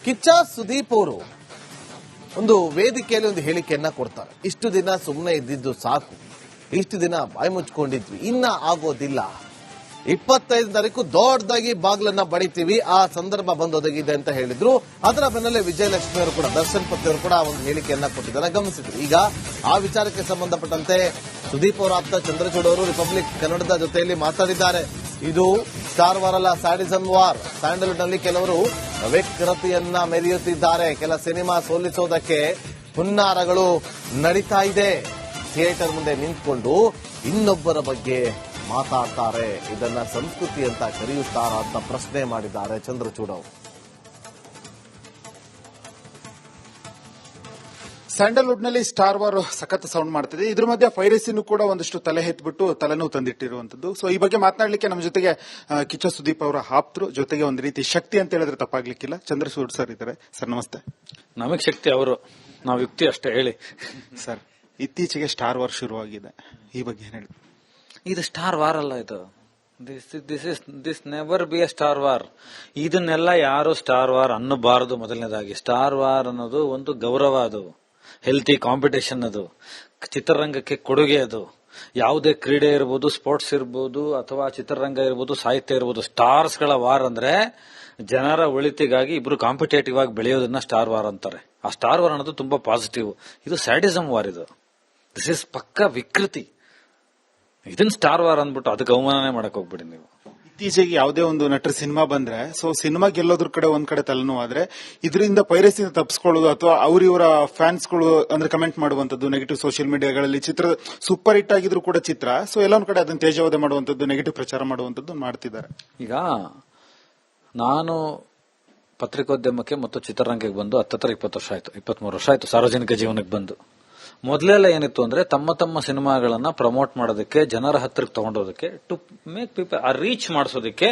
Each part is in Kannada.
ಕಿಚ್ಚ ಸುದೀಪ್ ಅವರು ಒಂದು ವೇದಿಕೆಯಲ್ಲಿ ಒಂದು ಹೇಳಿಕೆಯನ್ನ ಕೊಡ್ತಾರೆ. ಇಷ್ಟು ದಿನ ಸುಮ್ಮನೆ ಇದ್ದಿದ್ದು ಸಾಕು, ಇಷ್ಟು ದಿನ ಬಾಯಿ ಮುಚ್ಕೊಂಡಿದ್ವಿ, ಇನ್ನ ಆಗೋದಿಲ್ಲ. 25 ತಾರೀಕು ದೊಡ್ಡದಾಗಿ ಬಾಗ್ಲನ್ನ ಬಡಿತೀವಿ, ಆ ಸಂದರ್ಭ ಬಂದೊದಗಿದೆ ಅಂತ ಹೇಳಿದ್ರು. ಅದರ ಬೆನ್ನಲ್ಲೇ ವಿಜಯಲಕ್ಷ್ಮಿ ಅವರು ಕೂಡ, ದರ್ಶನ್ ಪತಿ ಅವರು ಕೂಡ ಒಂದು ಹೇಳಿಕೆಯನ್ನ ಕೊಟ್ಟಿದ್ದಾರೆ, ಗಮನಿಸಿದ್ರು. ಈಗ ಆ ವಿಚಾರಕ್ಕೆ ಸಂಬಂಧಪಟ್ಟಂತೆ ಸುದೀಪ್ ಅವರ ಆಪ್ತ ಚಂದ್ರಚೂಡ್ ಅವರು ರಿಪಬ್ಲಿಕ್ ಕನ್ನಡದ ಜೊತೆಯಲ್ಲಿ ಮಾತಾಡಿದ್ದಾರೆ. ಇದು ಸ್ಟಾರ್ ವಾರ್ ಅಲ್ಲ, ಸ್ಯಾಡಿಸಮ್ ವಾರ್. ಸ್ಯಾಂಡಲ್ವುಡ್ ನಲ್ಲಿ ಕೆಲವರು ವ್ಯಕ್ತಿಯನ್ನ ಮೆರೆಯುತ್ತಿದ್ದಾರೆ. ಕೆಲ ಸಿನಿಮಾ ಸೋಲಿಸೋದಕ್ಕೆ ಹುನ್ನಾರಗಳು ನಡೀತಾ ಇದೆ. ಥಿಯೇಟರ್ ಮುಂದೆ ನಿಂತ್ಕೊಂಡು ಇನ್ನೊಬ್ಬರ ಬಗ್ಗೆ ಮಾತಾಡ್ತಾರೆ. ಇದನ್ನ ಸಂಸ್ಕೃತಿ ಅಂತ ಕರೆಯುತ್ತಾರ ಅಂತ ಪ್ರಶ್ನೆ ಮಾಡಿದ್ದಾರೆ ಚಂದ್ರಚೂಡ್ ಅವರು. ಸ್ಯಾಂಡಲ್ವುಡ್ ನಲ್ಲಿ ಸ್ಟಾರ್ ವಾರ್ ಸಖತ್ ಸೌಂಡ್ ಮಾಡ್ತಿದೆ. ಇದ್ರ ಮಧ್ಯೆ ಪೈರಸಿನೂ ಕೂಡ ಒಂದಷ್ಟು ತಲೆ ಎತ್ಬಿಟ್ಟು ತಲೆನೋವು ತಂದಿಟ್ಟಿರುವಂತದ್ದು. ಸೊ ಈ ಬಗ್ಗೆ ಮಾತನಾಡಲಿಕ್ಕೆ ನಮ್ಮ ಜೊತೆಗೆ ಕಿಚ್ಚ ಸುದೀಪ್ ಅವರ ಆಪ್ತರು, ಜೊತೆಗೆ ಒಂದು ರೀತಿ ಶಕ್ತಿ ಅಂತ ಹೇಳಿದ್ರೆ ತಪ್ಪಾಗ್ಲಿಕ್ಕಿಲ್ಲ, ಚಂದ್ರಚೂಡ್ ಸರ್ ಇದ್ದಾರೆ. ಸರ್ ನಮಸ್ತೆ. ನಮಗ್ ಶಕ್ತಿ ಅವರು, ನಾವು ಯುಕ್ತಿ ಅಷ್ಟೇ. ಹೇಳಿ ಸರ್, ಇತ್ತೀಚೆಗೆ ಸ್ಟಾರ್ ವಾರ್ ಶುರುವಾಗಿದೆ, ಈ ಬಗ್ಗೆ ಏನ್ ಹೇಳಿ? ಇದು ಸ್ಟಾರ್ ವಾರ್ ಅಲ್ಲ, ಇದು this never be A star war. ಇದನ್ನೆಲ್ಲ ಯಾರು ಸ್ಟಾರ್ ವಾರ್ ಅನ್ನಬಾರದು. ಮೊದಲನೇದಾಗಿ ಸ್ಟಾರ್ ವಾರ್ ಅನ್ನೋದು ಒಂದು ಗೌರವ, ಅದು ಹೆಲ್ತಿ ಕಾಂಪಿಟೇಷನ್, ಅದು ಚಿತ್ರರಂಗಕ್ಕೆ ಕೊಡುಗೆ. ಅದು ಯಾವುದೇ ಕ್ರೀಡೆ ಇರ್ಬೋದು, ಸ್ಪೋರ್ಟ್ಸ್ ಇರ್ಬೋದು, ಅಥವಾ ಚಿತ್ರರಂಗ ಇರ್ಬೋದು, ಸಾಹಿತ್ಯ ಇರ್ಬೋದು. ಸ್ಟಾರ್ಸ್ ಗಳ ವಾರ್ ಅಂದ್ರೆ ಜನರ ಒಳಿತಿಗಾಗಿ ಇಬ್ರು ಕಾಂಪಿಟೇಟಿವ್ ಆಗಿ ಬೆಳೆಯೋದನ್ನ ಸ್ಟಾರ್ ವಾರ್ ಅಂತಾರೆ. ಆ ಸ್ಟಾರ್ ವಾರ್ ಅನ್ನೋದು ತುಂಬಾ ಪಾಸಿಟಿವ್. ಇದು ಸ್ಯಾಡಿಸಮ್ ವಾರ್. ಇದು ದಿಸ್ ಇಸ್ ಪಕ್ಕ ವಿಕೃತಿ. ಇದನ್ನ ಸ್ಟಾರ್ ವಾರ್ ಅಂದ್ಬಿಟ್ಟು ಅದಕ್ಕೆ ಅವಮಾನನೆ ಮಾಡಕ್ ಹೋಗ್ಬಿಡಿ ನೀವು. ಇತ್ತೀಚೆಗೆ ಯಾವುದೇ ಒಂದು ನಟರ ಸಿನಿಮಾ ಬಂದ್ರೆ, ಸೊ ಸಿನಿಮಾ ಗೆಲ್ಲೋದ್ರ ಕಡೆ ಒಂದ್ ಕಡೆ ತಲೆನೋವು ಆದ್ರೆ, ಇದರಿಂದ ಪೈರಸಿಯಿಂದ ತಪ್ಪಿಸ್ಕೊಳ್ಳೋದು ಅಥವಾ ಇವರ ಫ್ಯಾನ್ಸ್ಗಳು ಅಂದ್ರೆ ಕಮೆಂಟ್ ಮಾಡುವಂತದ್ದು ನೆಗೆಟಿವ್ ಸೋಷಿಯಲ್ ಮೀಡಿಯಾಗಳಲ್ಲಿ, ಚಿತ್ರ ಸೂಪರ್ ಹಿಟ್ ಆಗಿದ್ರು ಕೂಡ ಚಿತ್ರ, ಸೊ ಎಲ್ಲ ಒಂದ್ ಕಡೆ ಅದನ್ನ ತೇಜೋವಧೆ ಮಾಡುವಂತದ್ದು, ನೆಗೆಟಿವ್ ಪ್ರಚಾರ ಮಾಡುವಂತದ್ದು ಮಾಡ್ತಿದ್ದಾರೆ. ಈಗ ನಾನು ಪತ್ರಿಕೋದ್ಯಮಕ್ಕೆ ಮತ್ತು ಚಿತ್ರರಂಗಕ್ಕೆ ಬಂದು 20 ವರ್ಷ ಆಯ್ತು, 23 ವರ್ಷ ಆಯ್ತು ಸಾರ್ವಜನಿಕ ಜೀವನಕ್ಕೆ ಬಂದು. ಮೊದಲೆಲ್ಲ ಏನಿತ್ತು ಅಂದ್ರೆ ತಮ್ಮ ತಮ್ಮ ಸಿನಿಮಾಗಳನ್ನ ಪ್ರಮೋಟ್ ಮಾಡೋದಕ್ಕೆ, ಜನರ ಹತ್ರಕ್ಕೆ ತಗೊಂಡೋದಕ್ಕೆ, ಟು ಮೇಕ್ ಪೀಪಲ್ ರೀಚ್ ಮಾಡಿಸೋದಕ್ಕೆ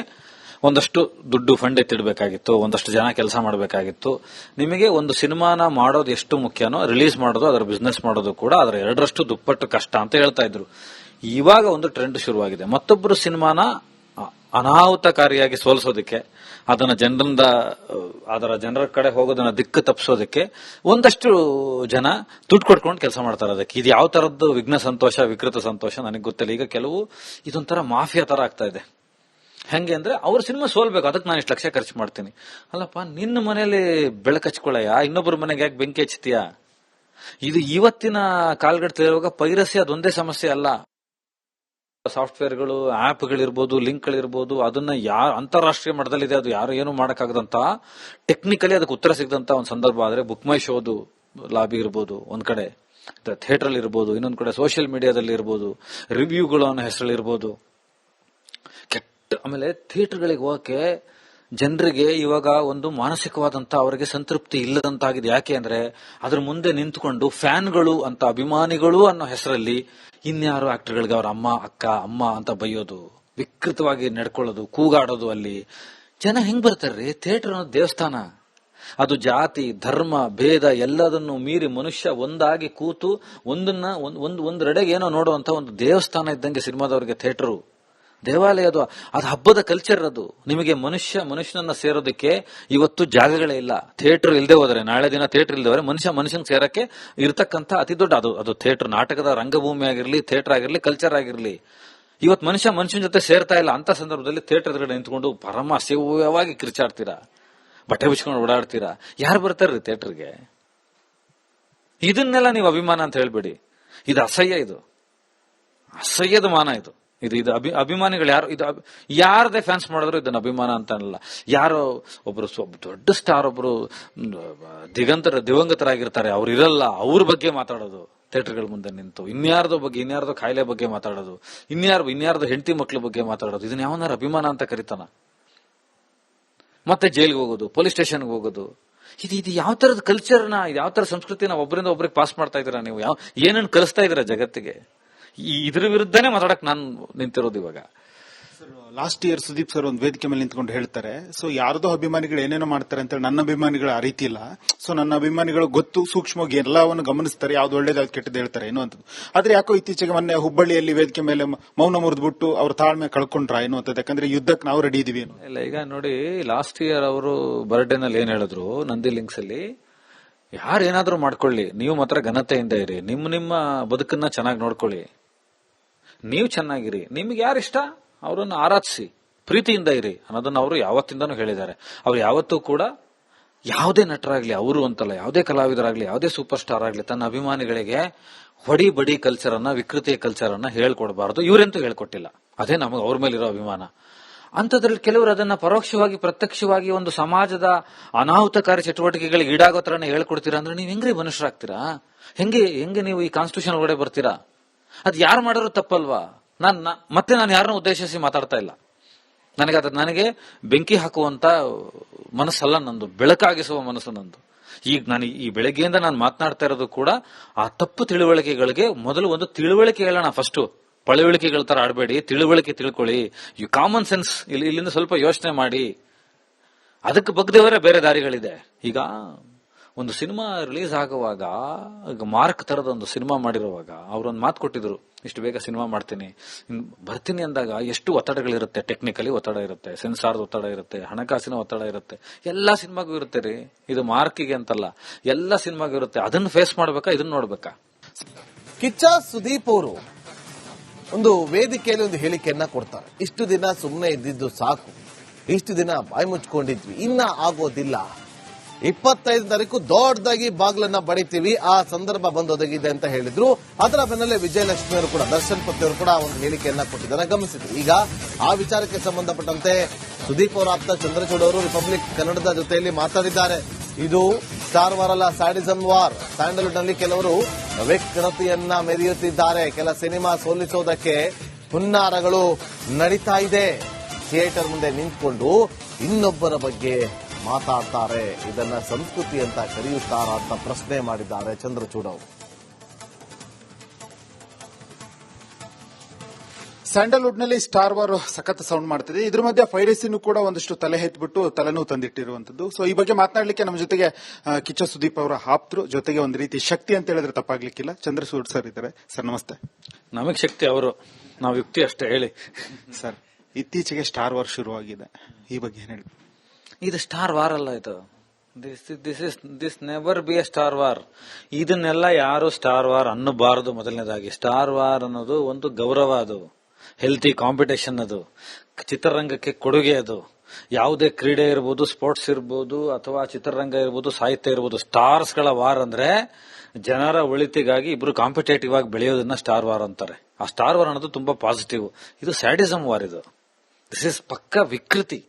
ಒಂದಷ್ಟು ದುಡ್ಡು ಫಂಡ್ ಎತ್ತಿಡಬೇಕಾಗಿತ್ತು, ಒಂದಷ್ಟು ಜನ ಕೆಲಸ ಮಾಡಬೇಕಾಗಿತ್ತು. ನಿಮಗೆ ಒಂದು ಸಿನಿಮಾನ ಮಾಡೋದು ಎಷ್ಟು ಮುಖ್ಯನೋ ರಿಲೀಸ್ ಮಾಡೋದು, ಅದರ ಬಿಸ್ನೆಸ್ ಮಾಡೋದು ಕೂಡ ಅದರ 2ರಷ್ಟು ದುಪ್ಪಟ್ಟು ಕಷ್ಟ ಅಂತ ಹೇಳ್ತಾ ಇದ್ರು. ಇವಾಗ ಒಂದು ಟ್ರೆಂಡ್ ಶುರುವಾಗಿದೆ. ಮತ್ತೊಬ್ಬರು ಸಿನಿಮಾನ ಅನಾಹುತಕಾರಿಯಾಗಿ ಸೋಲಿಸೋದಕ್ಕೆ, ಅದನ್ನ ಜನರ ಕಡೆ ಹೋಗೋದನ್ನ ದಿಕ್ಕು ತಪ್ಪಿಸೋದಕ್ಕೆ ಒಂದಷ್ಟು ಜನ ದುಡ್ಡು ಕೊಡ್ಕೊಂಡು ಕೆಲಸ ಮಾಡ್ತಾರೆ. ಅದಕ್ಕೆ ಇದು ಯಾವ ತರದ್ದು ವಿಘ್ನ ಸಂತೋಷ, ವಿಕೃತ ಸಂತೋಷ ನನಗೆ ಗೊತ್ತಿಲ್ಲ. ಈಗ ಕೆಲವು ಇದೊಂಥರ ಮಾಫಿಯಾ ತರ ಆಗ್ತಾ ಇದೆ. ಹೆಂಗೆ ಅಂದ್ರೆ ಅವ್ರ ಸಿನಿಮಾ ಸೋಲ್ಬೇಕು, ಅದಕ್ಕೆ ನಾನು ಇಷ್ಟು ಲಕ್ಷ ಖರ್ಚು ಮಾಡ್ತೀನಿ. ಅಲ್ಲಪ್ಪ, ನಿನ್ನ ಮನೆಯಲ್ಲಿ ಬೆಳಕು ಹಚ್ಕೊಳ್ಳಯ್ಯ, ಇನ್ನೊಬ್ಬರ ಮನೆಗೆ ಯಾಕೆ ಬೆಂಕಿ ಹಚ್ತೀಯಾ? ಇದು ಇವತ್ತಿನ ಕಾಲ್ಗಟ್ಟಲಿರುವಾಗ ಪೈರಸಿ ಅದೊಂದೇ ಸಮಸ್ಯೆ ಅಲ್ಲ. ಸಾಫ್ಟ್ವೇರ್ಗಳು, ಆಪ್ಗಳಿರ್ಬೋದು, ಲಿಂಕ್ಗಳಿರ್ಬೋದು, ಅದನ್ನ ಯಾರು ಅಂತಾರಾಷ್ಟ್ರೀಯ ಮಟ್ಟದಲ್ಲಿದೆ, ಅದು ಯಾರು ಏನು ಮಾಡಕ್ಕಾಗದಂತ ಟೆಕ್ನಿಕಲಿ ಅದಕ್ಕೆ ಉತ್ತರ ಸಿಗದಂತ ಒಂದು ಸಂದರ್ಭ ಆದ್ರೆ, ಬುಕ್ ಮೈ ಶೋದು ಲಾಬಿ ಇರ್ಬೋದು ಒಂದ್ ಕಡೆ, ಥಿಯೇಟರ್ ಅಲ್ಲಿ ಇರ್ಬೋದು, ಇನ್ನೊಂದ್ ಕಡೆ ಸೋಷಿಯಲ್ ಮೀಡಿಯಾದಲ್ಲಿ ಇರ್ಬೋದು, ರಿವ್ಯೂಗಳು ಅನ್ನೋ ಹೆಸರಲ್ಲಿ ಇರ್ಬೋದು. ಆಮೇಲೆ ಥಿಯೇಟರ್ಗಳಿಗೆ ಹೋಗಕ್ಕೆ ಜನರಿಗೆ ಇವಾಗ ಒಂದು ಮಾನಸಿಕವಾದಂತ ಅವರಿಗೆ ಸಂತೃಪ್ತಿ ಇಲ್ಲದಂತಾಗಿದೆ. ಯಾಕೆ ಅಂದ್ರೆ ಅದ್ರ ಮುಂದೆ ನಿಂತ್ಕೊಂಡು ಫ್ಯಾನ್ಗಳು ಅಂತ, ಅಭಿಮಾನಿಗಳು ಅನ್ನೋ ಹೆಸರಲ್ಲಿ ಇನ್ಯಾರು ಆಕ್ಟರ್ಗಳಿಗೆ ಅವ್ರ ಅಮ್ಮ, ಅಕ್ಕ, ಅಮ್ಮ ಅಂತ ಬೈಯೋದು, ವಿಕೃತವಾಗಿ ನಡ್ಕೊಳ್ಳೋದು, ಕೂಗಾಡೋದು. ಅಲ್ಲಿ ಜನ ಹೆಂಗ್ ಬರ್ತಾರ್ರಿ? ಥಿಯೇಟರ್ ಅನ್ನೋದು ದೇವಸ್ಥಾನ. ಅದು ಜಾತಿ, ಧರ್ಮ, ಭೇದ ಎಲ್ಲದನ್ನು ಮೀರಿ ಮನುಷ್ಯ ಒಂದಾಗಿ ಕೂತು ಒಂದೆಡೆಗೆ ಏನೋ ನೋಡುವಂತ ಒಂದು ದೇವಸ್ಥಾನ ಇದ್ದಂಗೆ ಸಿನಿಮಾದವರಿಗೆ ಥಿಯೇಟರು, ದೇವಾಲಯ. ಅದು ಹಬ್ಬದ ಕಲ್ಚರ್. ಅದು ನಿಮಗೆ ಮನುಷ್ಯನನ್ನ ಸೇರೋದಕ್ಕೆ ಇವತ್ತು ಜಾಗಗಳೇ ಇಲ್ಲ. ಥಿಯೇಟರ್ ಇಲ್ಲದೆ ಹೋದ್ರೆ, ನಾಳೆ ದಿನ ಥಿಯೇಟರ್ ಇಲ್ಲದೆ ಹೋದ್ರೆ ಮನುಷ್ಯನ್ ಸೇರಕ್ಕೆ ಇರತಕ್ಕಂತ ಅತಿ ದೊಡ್ಡ ಅದು ಥಿಯೇಟರ್. ನಾಟಕದ ರಂಗಭೂಮಿ ಆಗಿರ್ಲಿ, ಥಿಯೇಟರ್ ಆಗಿರ್ಲಿ, ಕಲ್ಚರ್ ಆಗಿರ್ಲಿ. ಇವತ್ತು ಮನುಷ್ಯನ ಜೊತೆ ಸೇರ್ತಾ ಇಲ್ಲ. ಅಂತ ಸಂದರ್ಭದಲ್ಲಿ ಥಿಯೇಟರ್ ಎದುರುಗಡೆ ನಿಂತ್ಕೊಂಡು ಪರಮ ಅಸಹ್ಯವಾಗಿ ಕಿರ್ಚಾಡ್ತೀರಾ, ಬಟ್ಟೆ ಬಿಚ್ಕೊಂಡು ಓಡಾಡ್ತೀರಾ. ಯಾರು ಬರ್ತಾರ್ರಿ ಥಿಯೇಟರ್ಗೆ? ಇದನ್ನೆಲ್ಲ ನೀವು ಅಭಿಮಾನ ಅಂತ ಹೇಳ್ಬೇಡಿ. ಇದು ಅಸಹ್ಯ, ಇದು ಅಸಹ್ಯದ ಮಾನ. ಇದು ಅಭಿಮಾನಿಗಳು ಯಾರು, ಇದು ಯಾರದೇ ಫ್ಯಾನ್ಸ್ ಮಾಡಿದ್ರು ಇದನ್ನ ಅಭಿಮಾನ ಅಂತ ಅನ್ನಲ್ಲ. ಯಾರೋ ಒಬ್ರು ದೊಡ್ಡ ಸ್ಟಾರ್, ಒಬ್ರು ದಿವಂಗತರಾಗಿರ್ತಾರೆ, ಅವ್ರು ಇರಲ್ಲ, ಅವ್ರ ಬಗ್ಗೆ ಮಾತಾಡೋದು ಥಿಯೇಟರ್ಗಳ ಮುಂದೆ ನಿಂತು, ಇನ್ಯಾರ್ದೋ ಕಾಯಿಲೆ ಬಗ್ಗೆ ಮಾತಾಡೋದು, ಇನ್ಯಾರ್ದೋ ಹೆಂಡತಿ ಮಕ್ಳ ಬಗ್ಗೆ ಮಾತಾಡೋದು. ಇದನ್ನ ಯಾವನಾರು ಅಭಿಮಾನ ಅಂತ ಕರೀತಾನ? ಮತ್ತೆ ಜೈಲ್ಗೆ ಹೋಗೋದು, ಪೊಲೀಸ್ ಸ್ಟೇಷನ್ಗೆ ಹೋಗೋದು. ಇದು ಯಾವ ತರದ ಕಲ್ಚರ್ನ, ಯಾವ ತರ ಸಂಸ್ಕೃತಿನ ಒಬ್ಬರಿಂದ ಒಬ್ರಿಗೆ ಪಾಸ್ ಮಾಡ್ತಾ ಇದೀರಾ ನೀವು? ಏನನ್ನು ಕಲಿಸ್ತಾ ಇದೀರಾ ಜಗತ್ತಿಗೆ? ಇದ್ರ ವಿರುದ್ಧನೇ ಮಾತಾಡಕ್ ನಾನು ನಿಂತಿರೋದು ಇವಾಗ. ಲಾಸ್ಟ್ ಇಯರ್ ಸುದೀಪ್ ಸರ್ ಒಂದು ವೇದಿಕೆ ಮೇಲೆ ನಿಂತ್ಕೊಂಡು ಹೇಳ್ತಾರೆ, ಸೊ ಯಾರದೋ ಅಭಿಮಾನಿಗಳು ಏನೇನೋ ಮಾಡ್ತಾರೆ ಅಂತ ನನ್ನ ಅಭಿಮಾನಿಗಳು ಆ ರೀತಿ ಇಲ್ಲ, ಸೊ ನನ್ನ ಅಭಿಮಾನಿಗಳು ಗೊತ್ತು ಸೂಕ್ಷ್ಮವಾಗಿ ಎಲ್ಲವನ್ನು ಗಮನಿಸ್ತಾರೆ, ಯಾವ್ದು ಒಳ್ಳೇದು ಯಾವ್ದು ಕೆಟ್ಟದ್ದು ಹೇಳ್ತಾರೆ ಎನ್ನುವಂಥದ್ದು. ಆದ್ರೆ ಯಾಕೋ ಇತ್ತೀಚೆಗೆ ಮೊನ್ನೆ ಹುಬ್ಬಳ್ಳಿಯಲ್ಲಿ ವೇದಿಕೆ ಮೇಲೆ ಮೌನ ಮುರಿದ್ಬಿಟ್ಟು ಅವ್ರ ತಾಳ್ಮೆ ಕಳ್ಕೊಂಡ್ರ ಎನ್ನುವಂಥದ್ದು, ಯಾಕಂದ್ರೆ ಯುದ್ಧಕ್ಕೆ ನಾವು ರೆಡಿ ಇದೀವಿ. ಇಲ್ಲ, ಈಗ ನೋಡಿ, ಲಾಸ್ಟ್ ಇಯರ್ ಅವರು ಬರ್ಡೇನಲ್ಲಿ ಏನ್ ಹೇಳಿದ್ರು ನಂದಿ ಲಿಂಕ್ಸ್ ಅಲ್ಲಿ, ಯಾರು ಏನಾದ್ರೂ ಮಾಡ್ಕೊಳ್ಳಿ, ನೀವು ಮಾತ್ರ ಘನತೆಯಿಂದ ಇರಿ, ನಿಮ್ಮ ಬದುಕನ್ನ ಚೆನ್ನಾಗಿ ನೋಡ್ಕೊಳ್ಳಿ, ನೀವು ಚೆನ್ನಾಗಿರಿ, ನಿಮ್ಗೆ ಯಾರಿಷ್ಟ ಅವರನ್ನು ಆರಾಧಿಸಿ ಪ್ರೀತಿಯಿಂದ ಇರಿ ಅನ್ನೋದನ್ನ ಅವರು ಯಾವತ್ತಿಂದಾನು ಹೇಳಿದ್ದಾರೆ. ಅವ್ರು ಯಾವತ್ತೂ ಕೂಡ ಯಾವುದೇ ನಟರಾಗ್ಲಿ, ಅವರು ಅಂತಲ್ಲ, ಯಾವುದೇ ಕಲಾವಿದರಾಗ್ಲಿ, ಯಾವುದೇ ಸೂಪರ್ ಸ್ಟಾರ್ ಆಗ್ಲಿ, ತನ್ನ ಅಭಿಮಾನಿಗಳಿಗೆ ಹೊಡಿ ಬಡಿ ಕಲ್ಚರ್ ಅನ್ನ, ವಿಕೃತಿಯ ಕಲ್ಚರ್ ಅನ್ನ ಹೇಳ್ಕೊಡ್ಬಾರ್ದು. ಇವರೆಂತೂ ಹೇಳ್ಕೊಟ್ಟಿಲ್ಲ. ಅದೇ ನಮಗೆ ಅವ್ರ ಮೇಲಿರೋ ಅಭಿಮಾನ. ಅಂತದ್ರಲ್ಲಿ ಕೆಲವರು ಅದನ್ನ ಪರೋಕ್ಷವಾಗಿ ಪ್ರತ್ಯಕ್ಷವಾಗಿ ಒಂದು ಸಮಾಜದ ಅನಾಹುತಕಾರಿ ಚಟುವಟಿಕೆಗಳಿಗೆ ಈಡಾಗೋ ತರನೇ ಹೇಳ್ಕೊಡ್ತೀರಾ ಅಂದ್ರೆ ನೀವು ಹೆಂಗ್ರಿ ಮನುಷ್ಯರಾಗ್ತೀರಾ? ಹೆಂಗೆ ನೀವು ಈ ಕಾನ್ಸ್ಟಿಟ್ಯೂಷನ್ ಒಳಗಡೆ ಬರ್ತೀರಾ? ಅದ್ ಯಾರು ಮಾಡಿದ್ರು ತಪ್ಪಲ್ವಾ? ಮತ್ತೆ ನಾನು ಯಾರನ್ನ ಉದ್ದೇಶಿಸಿ ಮಾತಾಡ್ತಾ ಇಲ್ಲ. ನನಗೆ ಬೆಂಕಿ ಹಾಕುವಂತ ಮನಸ್ಸಲ್ಲ ನಂದು, ಬೆಳಕಾಗಿಸುವ ಮನಸ್ಸು ನಂದು. ಈಗ ನಾನು ಈ ಬೆಳಗ್ಗೆಯಿಂದ ನಾನು ಮಾತನಾಡ್ತಾ ಇರೋದು ಕೂಡ ಆ ತಪ್ಪು ತಿಳುವಳಿಕೆಗಳಿಗೆ ಮೊದಲು ಒಂದು ತಿಳುವಳಿಕೆ ಹೇಳೋಣ. ಫಸ್ಟ್ ಪಳವಳಿಕೆಗಳ ತರ ಆಡಬೇಡಿ, ತಿಳುವಳಿಕೆ ತಿಳ್ಕೊಳ್ಳಿ, ಯು ಕಾಮನ್ ಸೆನ್ಸ್ ಇಲ್ಲಿಂದ ಸ್ವಲ್ಪ ಯೋಚನೆ ಮಾಡಿ. ಅದಕ್ಕೆ ಬಗ್ದೇವರೇ ಬೇರೆ ದಾರಿಗಳಿದೆ. ಈಗ ಒಂದು ಸಿನಿಮಾ ರಿಲೀಸ್ ಆಗುವಾಗ, ಈಗ ಮಾರ್ಕ್ ತರದ ಒಂದು ಸಿನಿಮಾ ಮಾಡಿರುವಾಗ ಅವ್ರೊಂದು ಮಾತು ಕೊಟ್ಟಿದ್ರು, ಇಷ್ಟು ಬೇಗ ಸಿನಿಮಾ ಮಾಡ್ತೀನಿ ಬರ್ತೀನಿ ಅಂದಾಗ ಎಷ್ಟು ಒತ್ತಡಗಳಿರುತ್ತೆ. ಟೆಕ್ನಿಕಲಿ ಒತ್ತಡ ಇರುತ್ತೆ, ಸೆನ್ಸಾರ್ದ ಒತ್ತಡ ಇರುತ್ತೆ, ಹಣಕಾಸಿನ ಒತ್ತಡ ಇರುತ್ತೆ, ಎಲ್ಲಾ ಸಿನಿಮಾಗೂ ಇರುತ್ತೆ ರೀ. ಇದು ಮಾರ್ಕಿಗೆ ಅಂತಲ್ಲ, ಎಲ್ಲಾ ಸಿನಿಮಾಗೂ ಇರುತ್ತೆ. ಅದನ್ನ ಫೇಸ್ ಮಾಡ್ಬೇಕಾ, ಇದನ್ನ ನೋಡ್ಬೇಕಾ? ಕಿಚ್ಚ ಸುದೀಪ್ ಅವರು ಒಂದು ವೇದಿಕೆಯಲ್ಲಿ ಒಂದು ಹೇಳಿಕೆಯನ್ನ ಕೊಡ್ತಾರೆ. ಇಷ್ಟು ದಿನ ಸುಮ್ಮನೆ ಇದ್ದಿದ್ದು ಸಾಕು, ಇಷ್ಟು ದಿನ ಬಾಯಿ ಮುಚ್ಕೊಂಡಿದ್ವಿ, ಇನ್ನ ಆಗೋದಿಲ್ಲ. 25 ತಾರೀಕು ದೊಡ್ಡದಾಗಿ ಬಾಗ್ಲನ್ನ ಬಡಿತೀವಿ, ಆ ಸಂದರ್ಭ ಬಂದೊದಗಿದೆ ಅಂತ ಹೇಳಿದ್ರು. ಅದರ ಬೆನ್ನಲ್ಲೇ ವಿಜಯಲಕ್ಷ್ಮಿ ಅವರು ಕೂಡ, ದರ್ಶನ್ ಪತಿ ಅವರು ಕೂಡ ಒಂದು ಹೇಳಿಕೆಯನ್ನ ಕೊಟ್ಟಿದ್ದಾರೆ, ಗಮನಿಸಿದ್ರು. ಈಗ ಆ ವಿಚಾರಕ್ಕೆ ಸಂಬಂಧಪಟ್ಟಂತೆ ಸುದೀಪ್ ಅವರ ಆಪ್ತ ಚಂದ್ರಚೂಡ್ ಅವರು ರಿಪಬ್ಲಿಕ್ ಕನ್ನಡದ ಜೊತೆಯಲ್ಲಿ ಮಾತಾಡಿದ್ದಾರೆ. ಇದು ಸ್ಟಾರ್ ವಾರ್ ಅಲ್ಲ, ಸ್ಯಾಡಿಸಮ್ ವಾರ್. ಸ್ಯಾಂಡಲ್ವುಡ್ ನಲ್ಲಿ ಕೆಲವರು ವ್ಯಕ್ತಿಯನ್ನ ಮೆರೆಯುತ್ತಿದ್ದಾರೆ. ಕೆಲ ಸಿನಿಮಾ ಸೋಲಿಸೋದಕ್ಕೆ ಹುನ್ನಾರಗಳು ನಡೀತಾ ಇದೆ. ಥಿಯೇಟರ್ ಮುಂದೆ ನಿಂತ್ಕೊಂಡು ಇನ್ನೊಬ್ಬರ ಬಗ್ಗೆ ಮಾತಾಡ್ತಾರೆ. ಇದನ್ನ ಸಂಸ್ಕೃತಿ ಅಂತ ಕರೆಯುತ್ತಾರ ಅಂತ ಪ್ರಶ್ನೆ ಮಾಡಿದ್ದಾರೆ ಚಂದ್ರಚೂಡ್ ಅವರು. ಸ್ಯಾಂಡಲ್ವುಡ್ ನಲ್ಲಿ ಸ್ಟಾರ್ ವಾರ್ ಸಖತ್ ಸೌಂಡ್ ಮಾಡ್ತಿದೆ. ಇದ್ರ ಮಧ್ಯೆ ಪೈರಸಿನೂ ಕೂಡ ಒಂದಷ್ಟು ತಲೆ ಎತ್ಬಿಟ್ಟು ತಲೆನೂ ತಂದಿಟ್ಟಿರುವಂತದ್ದು. ಸೊ ಈ ಬಗ್ಗೆ ಮಾತನಾಡ್ಲಿಕ್ಕೆ ನಮ್ಮ ಜೊತೆಗೆ ಕಿಚ್ಚ ಸುದೀಪ್ ಅವರ ಆಪ್ತರು, ಜೊತೆಗೆ ಒಂದು ರೀತಿ ಶಕ್ತಿ ಅಂತ ಹೇಳಿದ್ರೆ ತಪ್ಪಾಗ್ಲಿಕ್ಕಿಲ್ಲ, ಚಂದ್ರಚೂಡ್ ಸರ್ ಇದ್ದಾರೆ. ಸರ್ ನಮಸ್ತೆ. ನಮಗ್ ಶಕ್ತಿ ಅವರು, ನಾವು ಯುಕ್ತಿ ಅಷ್ಟೇ. ಹೇಳಿ ಸರ್, ಇತ್ತೀಚೆಗೆ ಸ್ಟಾರ್ ವಾರ್ ಶುರುವಾಗಿದೆ, ಈ ಬಗ್ಗೆ ಏನ್ ಹೇಳಿ? ಇದು ಸ್ಟಾರ್ ವಾರ್ ಅಲ್ಲ, ಇದು this never be A star war. ಇದನ್ನೆಲ್ಲ ಯಾರು ಸ್ಟಾರ್ ವಾರ್ ಅನ್ನಬಾರದು. ಮೊದಲನೇದಾಗಿ ಸ್ಟಾರ್ ವಾರ್ ಅನ್ನೋದು ಒಂದು ಗೌರವ, ಅದು ಹೆಲ್ತಿ ಕಾಂಪಿಟೇಷನ್, ಅದು ಚಿತ್ರರಂಗಕ್ಕೆ ಕೊಡುಗೆ. ಅದು ಯಾವುದೇ ಕ್ರೀಡೆ ಇರ್ಬೋದು, ಸ್ಪೋರ್ಟ್ಸ್ ಇರ್ಬೋದು, ಅಥವಾ ಚಿತ್ರರಂಗ ಇರ್ಬೋದು, ಸಾಹಿತ್ಯ ಇರ್ಬೋದು. ಸ್ಟಾರ್ಸ್ ಗಳ ವಾರ್ ಅಂದ್ರೆ ಜನರ ಒಳಿತಿಗಾಗಿ ಇಬ್ರು ಕಾಂಪಿಟೇಟಿವ್ ಆಗಿ ಬೆಳೆಯೋದನ್ನ ಸ್ಟಾರ್ ವಾರ್ ಅಂತಾರೆ. ಆ ಸ್ಟಾರ್ ವಾರ್ ಅನ್ನೋದು ತುಂಬಾ ಪಾಸಿಟಿವ್. ಇದು ಸ್ಯಾಡಿಸಮ್ ವಾರ್. ಇದು ದಿಸ್ ಇಸ್ ಪಕ್ಕ ವಿಕೃತಿ.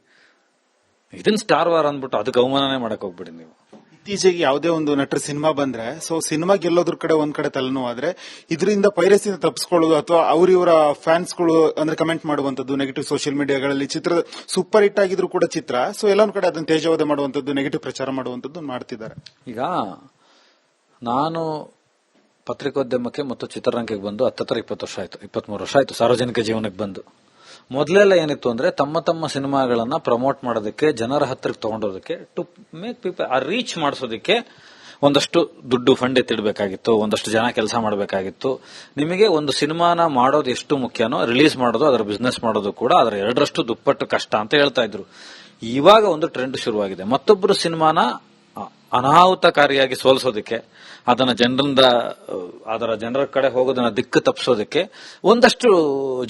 ಇದನ್ನ ಸ್ಟಾರ್ ವಾರ್ ಅಂದ್ಬಿಟ್ಟು ಅದಕ್ಕೆ ಅವಮಾನನೆ ಮಾಡಕ್ ಹೋಗ್ಬಿಡಿ ನೀವು. ಇತ್ತೀಚೆಗೆ ಯಾವುದೇ ಒಂದು ನಟರ ಸಿನಿಮಾ ಬಂದ್ರೆ, ಸೊ ಸಿನಿಮಾ ಗೆಲ್ಲೋದ್ರ ಕಡೆ ಒಂದ್ ಕಡೆ ತಲೆನೋವು ಆದ್ರೆ, ಇದರಿಂದ ಪೈರಸಿನ ತಪ್ಪಿಸ್ಕೊಳ್ಳೋದು ಅಥವಾ ಇವರ ಫ್ಯಾನ್ಸ್ಗಳು ಅಂದ್ರೆ ಕಮೆಂಟ್ ಮಾಡುವಂತದ್ದು ನೆಗೆಟಿವ್ ಸೋಷಿಯಲ್ ಮೀಡಿಯಾಗಳಲ್ಲಿ, ಚಿತ್ರ ಸೂಪರ್ ಹಿಟ್ ಆಗಿದ್ರು ಕೂಡ ಚಿತ್ರ, ಸೊ ಎಲ್ಲ ಒಂದ್ ಕಡೆ ಅದನ್ನ ತೇಜೋವಧೆ ಮಾಡುವಂತದ್ದು, ನೆಗೆಟಿವ್ ಪ್ರಚಾರ ಮಾಡುವಂತದ್ದು ಮಾಡ್ತಿದ್ದಾರೆ. ಈಗ ನಾನು ಪತ್ರಿಕೋದ್ಯಮಕ್ಕೆ ಮತ್ತು ಚಿತ್ರರಂಗಕ್ಕೆ ಬಂದು 20 ವರ್ಷ ಆಯ್ತು, 23 ವರ್ಷ ಆಯ್ತು ಸಾರ್ವಜನಿಕ ಜೀವನಕ್ಕೆ ಬಂದು. ಮೊದಲೆಲ್ಲ ಏನಿತ್ತು ಅಂದ್ರೆ ತಮ್ಮ ಸಿನಿಮಾಗಳನ್ನ ಪ್ರಮೋಟ್ ಮಾಡೋದಕ್ಕೆ, ಜನರ ಹತ್ರಕ್ಕೆ ತಗೊಂಡೋದಕ್ಕೆ, ಟು ಮೇಕ್ ಪೀಪಲ್ ರೀಚ್ ಮಾಡಿಸೋದಕ್ಕೆ ಒಂದಷ್ಟು ದುಡ್ಡು ಫಂಡ್ ಎತ್ತಿಡಬೇಕಾಗಿತ್ತು, ಒಂದಷ್ಟು ಜನ ಕೆಲಸ ಮಾಡಬೇಕಾಗಿತ್ತು. ನಿಮಗೆ ಒಂದು ಸಿನಿಮಾನ ಮಾಡೋದು ಎಷ್ಟು ಮುಖ್ಯನೋ ರಿಲೀಸ್ ಮಾಡೋದು, ಅದರ ಬಿಸ್ನೆಸ್ ಮಾಡೋದು ಕೂಡ ಅದರ 2ರಷ್ಟು ದುಪ್ಪಟ್ಟು ಕಷ್ಟ ಅಂತ ಹೇಳ್ತಾ ಇದ್ರು. ಇವಾಗ ಒಂದು ಟ್ರೆಂಡ್ ಶುರುವಾಗಿದೆ. ಮತ್ತೊಬ್ಬರು ಸಿನಿಮಾನ ಅನಾಹುತಕಾರಿಯಾಗಿ ಸೋಲಿಸೋದಕ್ಕೆ, ಅದರ ಜನರ ಕಡೆ ಹೋಗೋದನ್ನ ದಿಕ್ಕು ತಪ್ಪಿಸೋದಕ್ಕೆ ಒಂದಷ್ಟು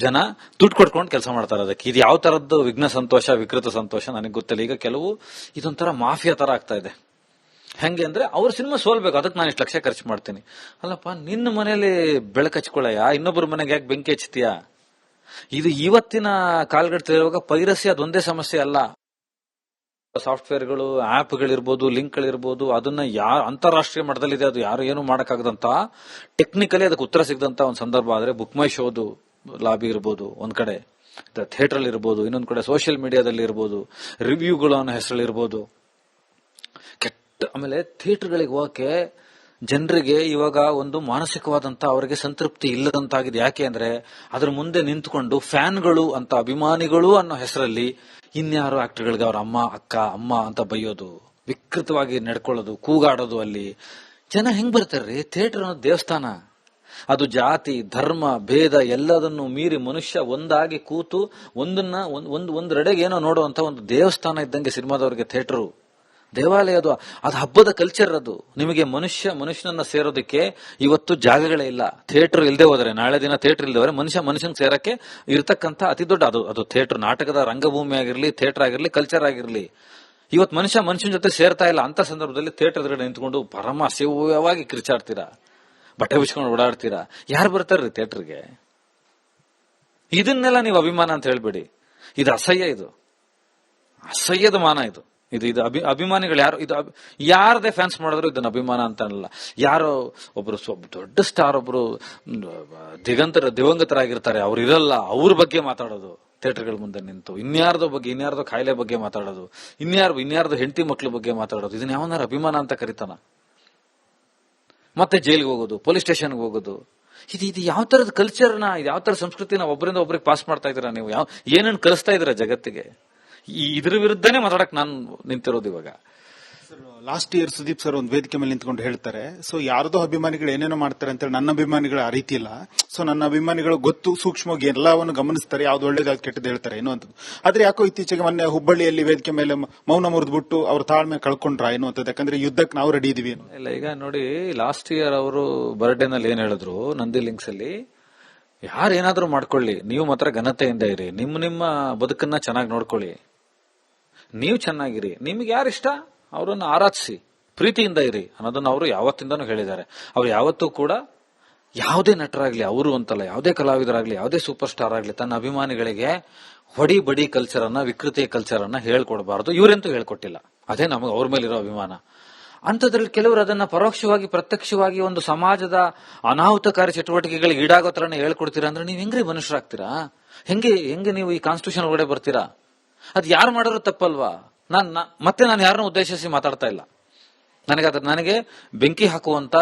ಜನ ದುಡ್ಡು ಕೊಟ್ಕೊಂಡು ಕೆಲಸ ಮಾಡ್ತಾರೆ. ಅದಕ್ಕೆ ಇದು ಯಾವ ತರದ್ದು ವಿಘ್ನ ಸಂತೋಷ, ವಿಕೃತ ಸಂತೋಷ ನನಗೆ ಗೊತ್ತಿಲ್ಲ. ಈಗ ಕೆಲವು ಇದೊಂಥರ ಮಾಫಿಯಾ ತರ ಆಗ್ತಾ ಇದೆ. ಹೆಂಗೆ ಅಂದ್ರೆ ಅವ್ರ ಸಿನಿಮಾ ಸೋಲ್ಬೇಕು, ಅದಕ್ಕೆ ನಾನು ಇಷ್ಟು ಲಕ್ಷ ಖರ್ಚು ಮಾಡ್ತೀನಿ. ಅಲ್ಲಪ್ಪ, ನಿನ್ನ ಮನೇಲಿ ಬೆಳಕು ಹಚ್ಕೊಳ್ಳಯ್ಯ, ಇನ್ನೊಬ್ಬರ ಮನೆಗೆ ಯಾಕೆ ಬೆಂಕಿ ಹಚ್ತೀಯಾ? ಇದು ಇವತ್ತಿನ ಕಾಲ್ಗಡ್ತಿರುವಾಗ ಪೈರಸಿ ಅದೊಂದೇ ಸಮಸ್ಯೆ ಅಲ್ಲ. ಸಾಫ್ಟ್ವೇರ್ಗಳು, ಆಪ್ಗಳಿರ್ಬೋದು, ಲಿಂಕ್ಗಳಿರ್ಬೋದು, ಅದನ್ನ ಅಂತಾರಾಷ್ಟ್ರೀಯ ಮಟ್ಟದಲ್ಲಿದೆ. ಅದು ಯಾರು ಏನು ಮಾಡಕ್ಕಾಗದಂತ ಟೆಕ್ನಿಕಲಿ ಅದಕ್ಕೆ ಉತ್ತರ ಸಿಗದಂತ ಒಂದು ಸಂದರ್ಭ ಆದ್ರೆ, ಬುಕ್ ಮೈ ಶೋದು ಲಾಬಿ ಇರ್ಬೋದು ಒಂದ್ ಕಡೆ, ಥಿಯೇಟರ್ ಅಲ್ಲಿ ಇರ್ಬೋದು, ಇನ್ನೊಂದ್ ಕಡೆ ಸೋಷಿಯಲ್ ಮೀಡಿಯಾದಲ್ಲಿ ಇರ್ಬೋದು, ರಿವ್ಯೂಗಳು ಅನ್ನೋ ಹೆಸರಲ್ಲಿ ಇರ್ಬೋದು. ಆಮೇಲೆ ಥಿಯೇಟರ್ಗಳಿಗೆ ಹೋಗಕ್ಕೆ ಜನರಿಗೆ ಇವಾಗ ಒಂದು ಮಾನಸಿಕವಾದಂತ ಅವರಿಗೆ ಸಂತೃಪ್ತಿ ಇಲ್ಲದಂತಾಗಿದೆ. ಯಾಕೆ ಅಂದ್ರೆ ಅದ್ರ ಮುಂದೆ ನಿಂತ್ಕೊಂಡು ಫ್ಯಾನ್ಗಳು ಅಂತ ಅಭಿಮಾನಿಗಳು ಅನ್ನೋ ಹೆಸರಲ್ಲಿ ಇನ್ಯಾರೋ ಆಕ್ಟರ್ಗಳಿಗೆ ಅವ್ರ ಅಮ್ಮ ಅಕ್ಕ ಅಮ್ಮ ಅಂತ ಬೈಯೋದು, ವಿಕೃತವಾಗಿ ನಡ್ಕೊಳ್ಳೋದು, ಕೂಗಾಡೋದು. ಅಲ್ಲಿ ಜನ ಹೆಂಗ್ ಬರ್ತಾರ್ರಿ? ಥಿಯೇಟರ್ ಅನ್ನೋದು ದೇವಸ್ಥಾನ. ಅದು ಜಾತಿ ಧರ್ಮ ಭೇದ ಎಲ್ಲದನ್ನು ಮೀರಿ ಮನುಷ್ಯ ಒಂದಾಗಿ ಕೂತು ಒಂದೆಡೆಗೆ ಏನೋ ನೋಡುವಂತ ಒಂದು ದೇವಸ್ಥಾನ ಇದ್ದಂಗೆ ಸಿನಿಮಾದವರಿಗೆ ಥಿಯೇಟರು, ದೇವಾಲಯ. ಅದು ಹಬ್ಬದ ಕಲ್ಚರ್. ಅದು ನಿಮಗೆ ಮನುಷ್ಯನನ್ನ ಸೇರೋದಕ್ಕೆ ಇವತ್ತು ಜಾಗಗಳೇ ಇಲ್ಲ. ಥಿಯೇಟರ್ ಇಲ್ಲದೆ ಹೋದ್ರೆ, ನಾಳೆ ದಿನ ಥಿಯೇಟರ್ ಇಲ್ಲದೆ ಹೋದ್ರೆ ಮನುಷ್ಯನ್ ಸೇರಕ್ಕೆ ಇರತಕ್ಕಂತ ಅತಿ ದೊಡ್ಡ ಅದು ಥಿಯೇಟರ್. ನಾಟಕದ ರಂಗಭೂಮಿ ಆಗಿರ್ಲಿ, ಥಿಯೇಟರ್ ಆಗಿರ್ಲಿ, ಕಲ್ಚರ್ ಆಗಿರ್ಲಿ. ಇವತ್ತು ಮನುಷ್ಯನ ಜೊತೆ ಸೇರ್ತಾ ಇಲ್ಲ. ಅಂತ ಸಂದರ್ಭದಲ್ಲಿ ಥಿಯೇಟರ್ ಎದುರುಗಡೆ ನಿಂತ್ಕೊಂಡು ಪರಮ ಅಸಹ್ಯವಾಗಿ ಕಿರ್ಚಾಡ್ತೀರಾ, ಬಟ್ಟೆ ಬಿಚ್ಕೊಂಡು ಓಡಾಡ್ತೀರಾ. ಯಾರು ಬರ್ತಾರ್ರಿ ಥಿಯೇಟರ್ಗೆ? ಇದನ್ನೆಲ್ಲ ನೀವು ಅಭಿಮಾನ ಅಂತ ಹೇಳ್ಬೇಡಿ. ಇದು ಅಸಹ್ಯ, ಇದು ಅಸಹ್ಯದ ಮಾನ. ಇದು ಅಭಿಮಾನಿಗಳು ಯಾರು ಯಾರದೇ ಫ್ಯಾನ್ಸ್ ಮಾಡಿದ್ರು ಇದನ್ನ ಅಭಿಮಾನ ಅಂತ ಅನ್ನಲ್ಲ. ಯಾರೋ ಒಬ್ರು ದೊಡ್ಡ ಸ್ಟಾರ್ ಒಬ್ರು ದಿವಂಗತರಾಗಿರ್ತಾರೆ, ಅವ್ರು ಇರಲ್ಲ, ಅವ್ರ ಬಗ್ಗೆ ಮಾತಾಡೋದು ಥಿಯೇಟರ್ಗಳ ಮುಂದೆ ನಿಂತು, ಇನ್ಯಾರ್ದೋ ಕಾಯಿಲೆ ಬಗ್ಗೆ ಮಾತಾಡೋದು, ಇನ್ಯಾರ್ದೋ ಹೆಂಡತಿ ಮಕ್ಳ ಬಗ್ಗೆ ಮಾತಾಡೋದು. ಇದನ್ನ ಯಾವನಾರು ಅಭಿಮಾನ ಅಂತ ಕರಿತಾನ? ಮತ್ತೆ ಜೈಲಿಗೆ ಹೋಗೋದು, ಪೊಲೀಸ್ ಸ್ಟೇಷನ್ಗೆ ಹೋಗೋದು. ಇದು ಯಾವ ತರದ ಕಲ್ಚರ್ನ, ಯಾವ ತರ ಸಂಸ್ಕೃತಿನ ಒಬ್ಬರಿಂದ ಒಬ್ರಿಗೆ ಪಾಸ್ ಮಾಡ್ತಾ ಇದೀರಾ ನೀವು? ಏನೇನು ಕಲಿಸ್ತಾ ಇದೀರಾ ಜಗತ್ತಿಗೆ? ಇದ್ರ ವಿರುದ್ಧನೇ ಮಾತಾಡಕ್ ನಾನು ನಿಂತಿರೋದು ಇವಾಗ. ಲಾಸ್ಟ್ ಇಯರ್ ಸುದೀಪ್ ಸರ್ ಒಂದು ವೇದಿಕೆ ಮೇಲೆ ನಿಂತ್ಕೊಂಡು ಹೇಳ್ತಾರೆ, ಸೊ ಯಾರ್ದೋ ಅಭಿಮಾನಿಗಳು ಏನೇನೋ ಮಾಡ್ತಾರೆ ಅಂತೇಳಿ ನನ್ನ ಅಭಿಮಾನಿಗಳು ಆ ರೀತಿ ಇಲ್ಲ. ಸೊ ನನ್ನ ಅಭಿಮಾನಿಗಳು ಗೊತ್ತು, ಸೂಕ್ಷ್ಮವಾಗಿ ಎಲ್ಲವನ್ನು ಗಮನಿಸ್ತಾರೆ, ಯಾವ್ದು ಒಳ್ಳೇದು ಯಾವ್ದು ಕೆಟ್ಟದ್ದು ಹೇಳ್ತಾರೆ ಎನ್ನುವಂಥದ್ದು. ಆದ್ರೆ ಯಾಕೋ ಇತ್ತೀಚೆಗೆ ಮೊನ್ನೆ ಹುಬ್ಬಳ್ಳಿಯಲ್ಲಿ ವೇದಿಕೆ ಮೇಲೆ ಮೌನ ಮುರಿದ್ಬಿಟ್ಟು ಅವ್ರ ತಾಳ್ಮೆ ಕಳ್ಕೊಂಡ್ರ ಎನ್ನುವಂಥದ್ದು. ಯಾಕಂದ್ರೆ ಯುದ್ಧಕ್ಕೆ ನಾವು ರೆಡಿ ಇದೀವಿ. ಇಲ್ಲ, ಈಗ ನೋಡಿ, ಲಾಸ್ಟ್ ಇಯರ್ ಅವರು ಬರ್ಡೇನಲ್ಲಿ ಏನ್ ಹೇಳಿದ್ರು ನಂದಿ ಲಿಂಕ್ಸ್ ಅಲ್ಲಿ, ಯಾರೇನಾದ್ರೂ ಮಾಡ್ಕೊಳ್ಳಿ, ನೀವು ಮಾತ್ರ ಘನತೆಯಿಂದ ಇರಿ, ನಿಮ್ಮ ಬದುಕನ್ನ ಚೆನ್ನಾಗಿ ನೋಡ್ಕೊಳ್ಳಿ, ನೀವು ಚೆನ್ನಾಗಿರಿ, ನಿಮ್ಗೆ ಯಾರಿಷ್ಟ ಅವರನ್ನು ಆರಾಧಿಸಿ, ಪ್ರೀತಿಯಿಂದ ಇರಿ ಅನ್ನೋದನ್ನ ಅವರು ಯಾವತ್ತಿಂದನೂ ಹೇಳಿದ್ದಾರೆ. ಅವ್ರು ಯಾವತ್ತೂ ಕೂಡ ಯಾವುದೇ ನಟರಾಗ್ಲಿ, ಅವರು ಅಂತಲ್ಲ, ಯಾವುದೇ ಕಲಾವಿದರಾಗ್ಲಿ, ಯಾವುದೇ ಸೂಪರ್ ಸ್ಟಾರ್ ಆಗ್ಲಿ, ತನ್ನ ಅಭಿಮಾನಿಗಳಿಗೆ ಹೊಡಿ ಬಡಿ ಕಲ್ಚರ್ ಅನ್ನ, ವಿಕೃತಿ ಕಲ್ಚರ್ ಅನ್ನ ಹೇಳ್ಕೊಡ್ಬಾರ್ದು. ಇವರಂತೂ ಹೇಳ್ಕೊಟ್ಟಿಲ್ಲ. ಅದೇ ನಮಗೆ ಅವ್ರ ಮೇಲಿರೋ ಅಭಿಮಾನ. ಅಂತದ್ರಲ್ಲಿ ಕೆಲವರು ಅದನ್ನ ಪರೋಕ್ಷವಾಗಿ ಪ್ರತ್ಯಕ್ಷವಾಗಿ ಒಂದು ಸಮಾಜದ ಅನಾಹುತಕಾರಿ ಚಟುವಟಿಕೆಗಳಿಗೆ ಈಡಾಗೋ ತರನೇ ಹೇಳ್ಕೊಡ್ತೀರಾ ಅಂದ್ರೆ ನೀವು ಹೆಂಗ್ರಿ ಮನುಷ್ಯರಾಗ್ತೀರಾ? ಹೆಂಗೆ ನೀವು ಈ ಕಾನ್ಸ್ಟಿಟ್ಯೂಷನ್ ಒಳಗಡೆ ಬರ್ತೀರಾ? ಅದು ಯಾರು ಮಾಡೋರು ತಪ್ಪಲ್ವಾ? ನಾನು ಯಾರನ್ನೂ ಉದ್ದೇಶಿಸಿ ಮಾತಾಡ್ತಾ ಇಲ್ಲ. ನನಗೆ ಬೆಂಕಿ ಹಾಕುವಂತ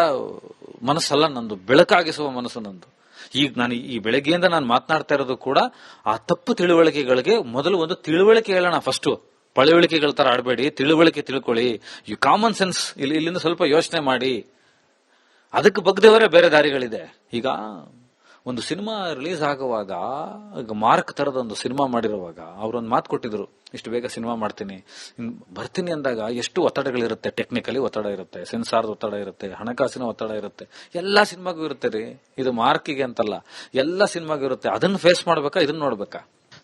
ಮನಸ್ಸಲ್ಲ ನಂದು, ಬೆಳಕಾಗಿಸುವ ಮನಸ್ಸು ನಂದು. ಈಗ ನಾನು ಈ ಬೆಳಗ್ಗೆಯಿಂದ ನಾನು ಮಾತನಾಡ್ತಾ ಇರೋದು ಕೂಡ ಆ ತಪ್ಪು ತಿಳುವಳಿಕೆಗಳಿಗೆ ಮೊದಲು ಒಂದು ತಿಳುವಳಿಕೆ ಹೇಳೋಣ. ಫಸ್ಟ್ ಪಳವಳಿಕೆಗಳ ತರ ಆಡಬೇಡಿ, ತಿಳುವಳಿಕೆ ತಿಳ್ಕೊಳ್ಳಿ. ಈ ಕಾಮನ್ ಸೆನ್ಸ್ ಇಲ್ಲಿಂದ ಸ್ವಲ್ಪ ಯೋಚನೆ ಮಾಡಿ. ಅದಕ್ಕೆ ಬಗ್ದೇವರೇ ಬೇರೆ ದಾರಿಗಳಿದೆ. ಈಗ ಒಂದು ಸಿನಿಮಾ ರಿಲೀಸ್ ಆಗುವಾಗ, ಈಗ ಮಾರ್ಕ್ ತರದ ಒಂದು ಸಿನಿಮಾ ಮಾಡಿರುವಾಗ ಅವ್ರೊಂದು ಮಾತು ಕೊಟ್ಟಿದ್ರು, ಇಷ್ಟು ಬೇಗ ಸಿನಿಮಾ ಮಾಡ್ತೀನಿ ಬರ್ತೀನಿ ಅಂದಾಗ ಎಷ್ಟು ಒತ್ತಡಗಳಿರುತ್ತೆ. ಟೆಕ್ನಿಕಲಿ ಒತ್ತಡ ಇರುತ್ತೆ, ಸೆನ್ಸಾರ್ ಒತ್ತಡ ಇರುತ್ತೆ, ಹಣಕಾಸಿನ ಒತ್ತಡ ಇರುತ್ತೆ. ಎಲ್ಲಾ ಸಿನಿಮಾಗೂ ಇರುತ್ತೆ ರೀ. ಇದು ಮಾರ್ಕಿಗೆ ಅಂತಲ್ಲ, ಎಲ್ಲಾ ಸಿನಿಮಾಗೂ ಇರುತ್ತೆ. ಅದನ್ನ ಫೇಸ್ ಮಾಡ್ಬೇಕಾ, ಇದನ್ನ ನೋಡ್ಬೇಕಾ?